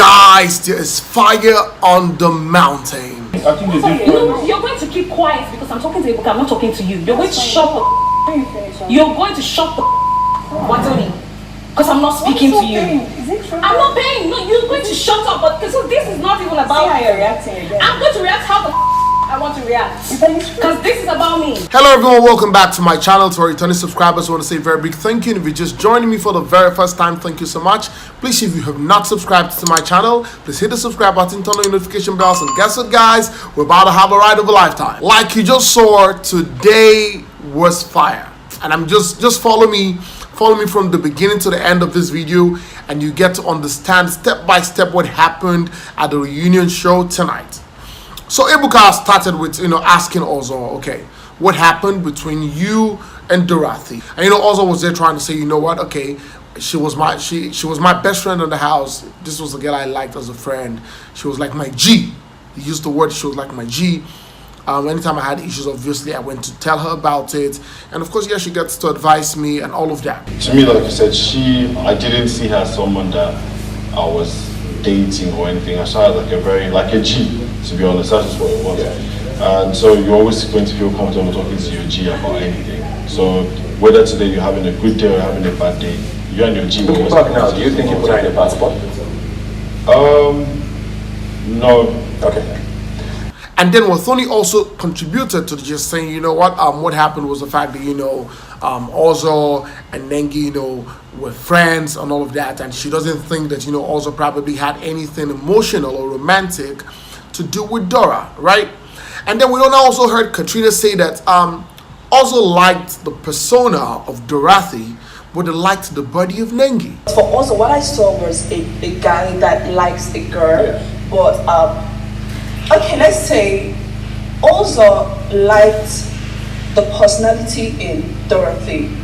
Guys, there is fire on the mountain. I think you're going to keep quiet because I'm talking to you, but I'm not talking to you. You're going to shut the You're going to shut the Wathoni. Because I'm not speaking to you. Is it true? I'm not paying. No, you're going to shut up. But because this is not even about how you're reacting again. I'm going to react how the I want to react. Because this is about me. Hello everyone, welcome back to my channel. To our returning subscribers, I want to say a very big thank you. And if you're just joining me for the very first time, thank you so much. Please, if you have not subscribed to my channel, please hit the subscribe button, turn on your notification bells, and guess what guys, we're about to have a ride of a lifetime. Like you just saw, today was fire. And I'm just follow me from the beginning to the end of this video, and you get to understand step by step what happened at the reunion show tonight. So Ebuka started with asking Ozo, okay, what happened between you and Dorathy? And Ozo was there trying to say, you know what, okay, she was my best friend in the house. This was the girl I liked as a friend. She was like my G. He used the word, she was like my G. Anytime I had issues, obviously I went to tell her about it, and of course, yeah, she gets to advise me and all of that. To me, like you said, I didn't see her as someone that I was dating or anything. I saw her like a G, to be honest. That's just what it was. Yeah. And so you're always going to feel comfortable talking to your G about anything. So whether today you're having a good day or having a bad day, you and your G. Looking back now, do you think you put her in the passport? No. Okay. And then Wathoni also contributed to just saying, you know what happened was the fact that, Ozo and Nengi, were friends and all of that. And she doesn't think that, Ozo probably had anything emotional or romantic to do with Dora, right? And then we also heard KA3NA say that Ozo liked the persona of Dorathy, but they liked the body of Nengi. For Ozo, what I saw was a guy that likes a girl, but okay, let's say also liked the personality in Dorathy,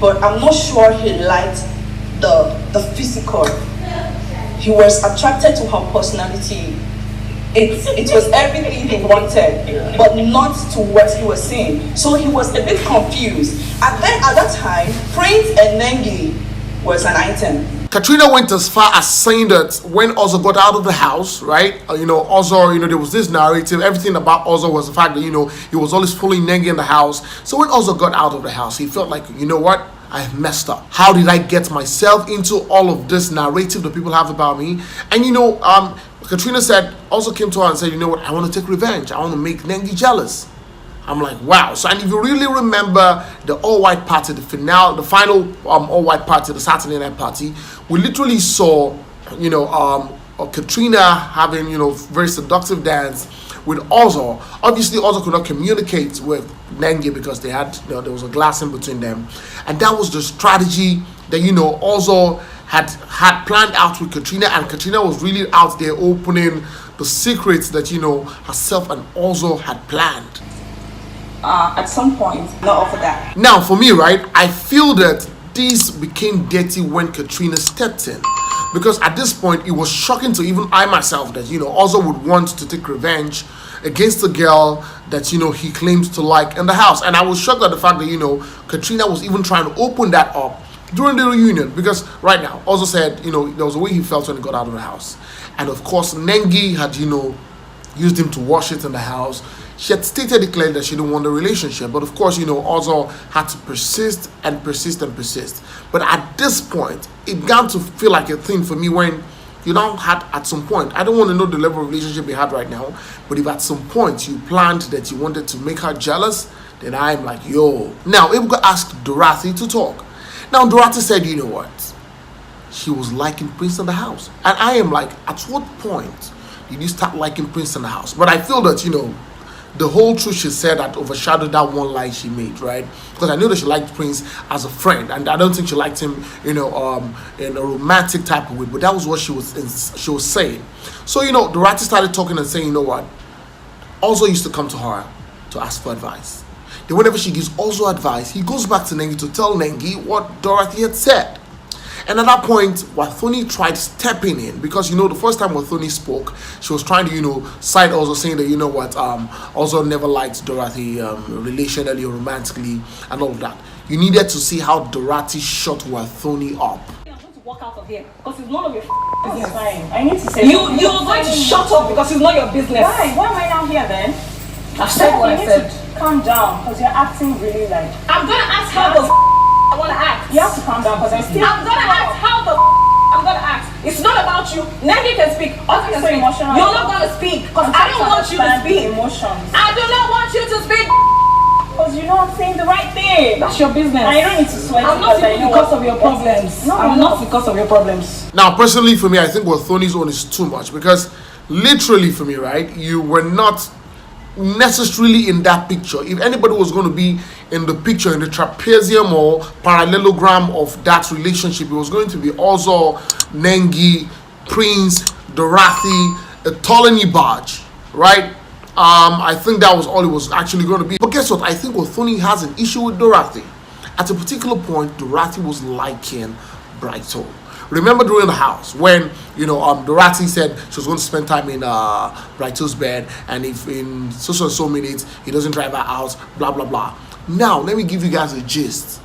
but I'm not sure he liked the physical. He was attracted to her personality. It was everything he wanted, but not to what he was saying. So he was a bit confused. And then at that time, Prince and Nengi was an item. KA3NA went as far as saying that when Ozo got out of the house, right? Ozo, there was this narrative. Everything about Ozo was the fact that, he was always following Nengi in the house. So when Ozo got out of the house, he felt like, you know what? I have messed up. How did I get myself into all of this narrative that people have about me? And, KA3NA said, also came to her and said, you know what? I want to take revenge. I want to make Nengi jealous. I'm like, wow. So, and if you really remember the all-white party, the final all-white party, the Saturday night party, we literally saw, KA3NA having, very seductive dance with Ozo. Obviously, Ozo could not communicate with Nengi because they had, there was a glass in between them. And that was the strategy that, Ozo had planned out with KA3NA, and KA3NA was really out there opening the secrets that, herself and Ozo had planned. At some point, not offer that. Now, for me, right, I feel that this became dirty when KA3NA stepped in. Because at this point, it was shocking to even I myself that, Ozo would want to take revenge against the girl that, he claims to like in the house. And I was shocked at the fact that, KA3NA was even trying to open that up during the reunion. Because right now, Ozo said, there was a way he felt when he got out of the house. And of course, Nengi had, used him to wash it in the house. She had declared that she didn't want the relationship, but of course, Ozo had to persist and persist and persist. But at this point, it began to feel like a thing for me when at some point, I don't want to know the level of relationship we had right now, but if at some point you planned that you wanted to make her jealous, then I'm like, yo. Now, Ebuka asked Dorathy to talk. Now, Dorathy said, you know what? She was liking Prince in the house. And I am like, at what point did you start liking Prince in the house? But I feel that, the whole truth she said that overshadowed that one lie she made, right? Because I knew that she liked Prince as a friend, and I don't think she liked him, in a romantic type of way. But that was what she was saying. So, Dorathy started talking and saying, you know what? Ozo used to come to her to ask for advice. Then whenever she gives Ozo advice, he goes back to Nengi to tell Nengi what Dorathy had said. And at that point, Wathoni tried stepping in because, the first time Wathoni spoke, she was trying to, side Ozo, saying that, Ozo never liked Dorathy relationally or romantically and all of that. You needed to see how Dorathy shut Wathoni up. walk out of here because it's none of your business. It's fine. I need to say You're going to shut up because it's not your business. Why? Why am I now here then? I've said what I said. Calm down, because you're acting really like. I'm gonna ask how the I wanna act. You have to calm down, because I'm gonna ask how the I'm gonna act. It's not about you. Nengi can speak. Others can speak. Emotional. You're not gonna speak because I don't want you to speak. Emotions. I do not want you to speak. Because you're not saying the right thing. That's your business. I don't need to sweat. I'm not even because of your problems. No, I'm not because of your problems. Now, personally, for me, I think Wathoni's own is too much because literally for me, right, you were not necessarily in that picture. If anybody was going to be in the picture, in the trapezium or parallelogram of that relationship, it was going to be Ozo, Nengi, Prince, Dorathy, a Tolani badge, right? I think that was all it was actually going to be. But guess what? I think Wathoni has an issue with Dorathy. At a particular point, Dorathy was liking Brighto. Remember during the house when Dorathy said she was going to spend time in Brighto's bed, and if in so minutes he doesn't drive her out, blah blah blah. Now let me give you guys a gist.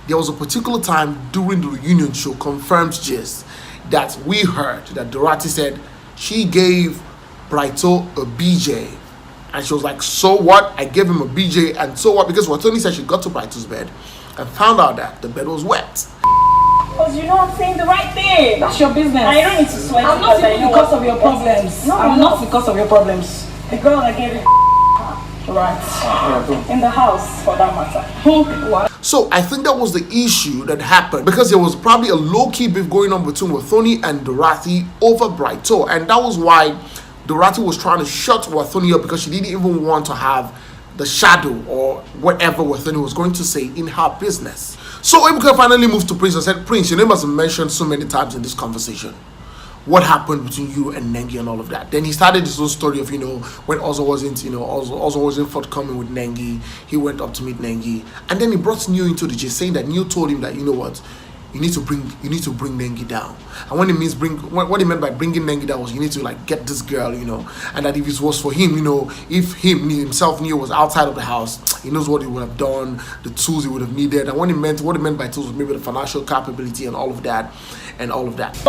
There was a particular time during the reunion show, confirmed gist, that we heard that Dorathy said she gave Brighto a BJ, and she was like, so what? I gave him a BJ, and so what? Because Wathoni said she got to Brighto's bed and found out that the bed was wet. Because you're not saying the right thing. That's your business. I don't need to sweat. I'm not even because of your problems. No, I'm not because of your problems. The girl that gave it right in the house, for that matter. What? So I think that was the issue that happened, because there was probably a low-key beef going on between Wathoni and Dorathy over Brighto, and that was why Dorathy was trying to shut Wathoni up, because she didn't even want to have the shadow or whatever Wathoni was going to say in her business. So Ebuka finally moved to Prince and said, Prince, your name has been mentioned so many times in this conversation. What happened between you and Nengi and all of that? Then he started his own story of, when Ozo wasn't forthcoming with Nengi, he went up to meet Nengi. And then he brought Neo into the J, saying that Neo told him that, you need to bring Nengi down. And what he meant by bringing Nengi down was you need to get this girl, and that if it was for him, if himself Neo was outside of the house, he knows what he would have done, the tools he would have needed, and what he meant by tools was maybe the financial capability and all of that.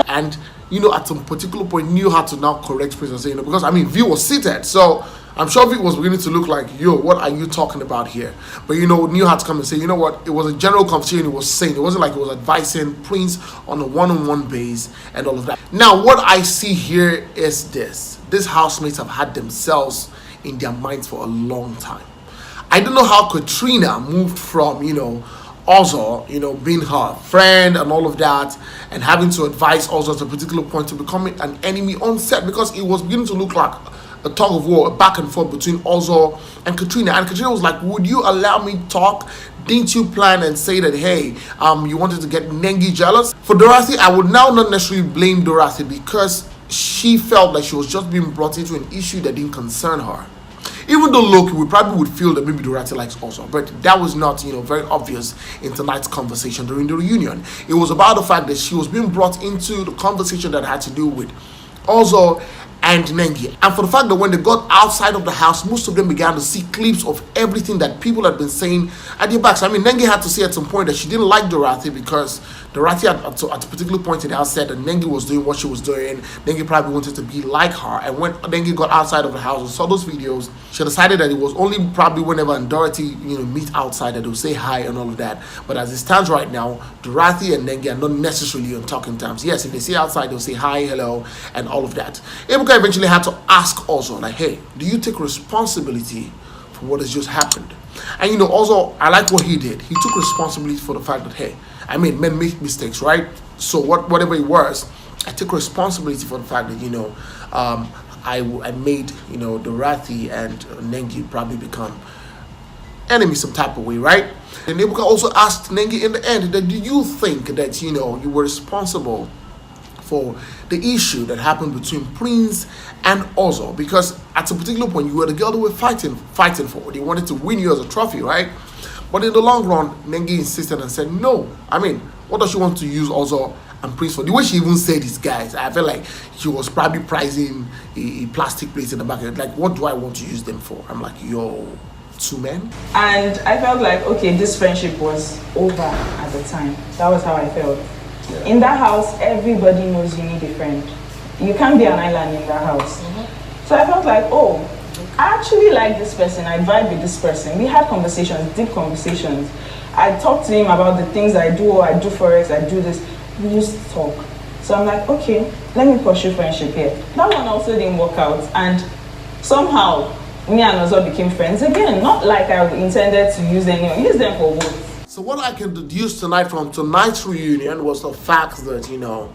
And at some particular point, Neo had to now correct Prince and say, because V was seated, so I'm sure V was beginning to look like, yo, what are you talking about here? But Neo had to come and say, what, it was a general conversation he was saying. It wasn't like he was advising Prince on a one-on-one base and all of that. Now, what I see here is this. These housemates have had themselves in their minds for a long time. I don't know how KA3NA moved from, Ozo, being her friend and all of that, and having to advise Ozo at a particular point to becoming an enemy on set, because it was beginning to look like a tug of war, a back and forth between Ozo and KA3NA. And KA3NA was like, would you allow me talk? Didn't you plan and say that, hey, you wanted to get Nengi jealous? For Dorathy, I would now not necessarily blame Dorathy, because she felt like she was just being brought into an issue that didn't concern her. Even though Loki, we probably would feel that maybe Dorathy likes Ozo, but that was not, very obvious in tonight's conversation during the reunion. It was about the fact that she was being brought into the conversation that had to do with Ozo and Nengi. And for the fact that when they got outside of the house, most of them began to see clips of everything that people had been saying at their backs. Nengi had to say at some point that she didn't like Dorathy, because Dorathy at a particular point in the house said that Nengi was doing what she was doing. Nengi probably wanted to be like her. And when Nengi got outside of the house and saw those videos, she decided that it was only probably whenever Dorathy, meet outside that they'll say hi and all of that. But as it stands right now, Dorathy and Nengi are not necessarily on talking terms. Yes, if they see outside, they'll say hi, hello, and all of that. Ebuka eventually had to ask Ozo, like, hey, do you take responsibility for what has just happened? And Ozo, I like what he did. He took responsibility for the fact that, hey, men make mistakes, right? So whatever it was, I took responsibility for the fact that, I made, Dorathy and Nengi probably become enemies some type of way, right? And Ebuka also asked Nengi in the end that, do you think that, you were responsible for the issue that happened between Prince and Ozo? Because at a particular point, you were the girl that were fighting for. They wanted to win you as a trophy, right? But in the long run, Nengi insisted and said, no. What does she want to use Ozo and Prince for? The way she even said this, guys, I felt like she was probably pricing a plastic plate in the market. Like, what do I want to use them for? I'm like, yo, 2 men? And I felt like, okay, this friendship was over at the time. That was how I felt. In that house, everybody knows you need a friend. You can't be an island in that house. So I felt like, oh, I actually like this person. I vibe with this person. We had conversations, deep conversations. I talked to him about the things I do. I do forex. I do this. We used to talk. So I'm like, okay, let me pursue friendship here. That one also didn't work out, and somehow me and Ozo became friends again. Not like I intended to use anyone. Use them for what? So what I can deduce tonight from tonight's reunion was the fact that, you know,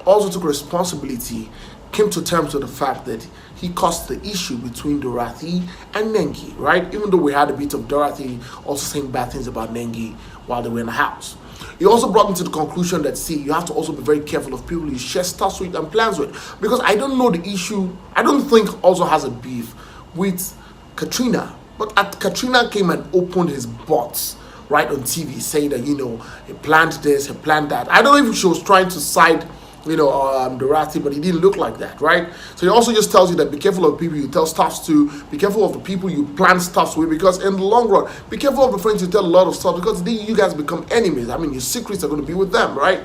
also took responsibility, came to terms with the fact that he caused the issue between Dorathy and Nengi, right? Even though we had a bit of Dorathy also saying bad things about Nengi while they were in the house. He also brought me to the conclusion that, see, you have to also be very careful of people you share stuff with and plans with. Because I don't know the issue, I don't think also has a beef with KA3NA. But KA3NA came and opened his bots, right, on TV, saying that, you know, he planned this, he planned that. I don't know if she was trying to side, you know, Dorathy, but he didn't look like that, right? So he also just tells you that be careful of people you tell stuff to, be careful of the people you plan stuff with, because in the long run, be careful of the friends you tell a lot of stuff, because then you guys become enemies. I mean, your secrets are going to be with them, right?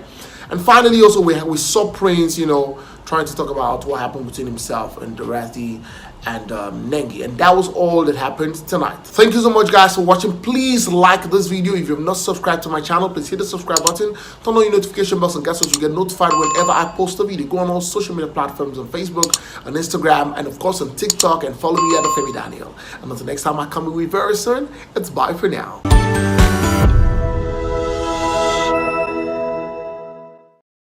And finally, also, we saw Prince, you know, trying to talk about what happened between himself and Dorathy and Nengi, and that was all that happened tonight. Thank you so much, guys, for watching. Please like this video. If you have not subscribed to my channel, please hit the subscribe button, turn on your notification bells, and guess what, you get notified whenever I post a video. Go on all social media platforms, on Facebook, on Instagram, and of course on TikTok, and follow me at Oluwafemi Daniels. And until next time I come with you very soon, it's bye for now.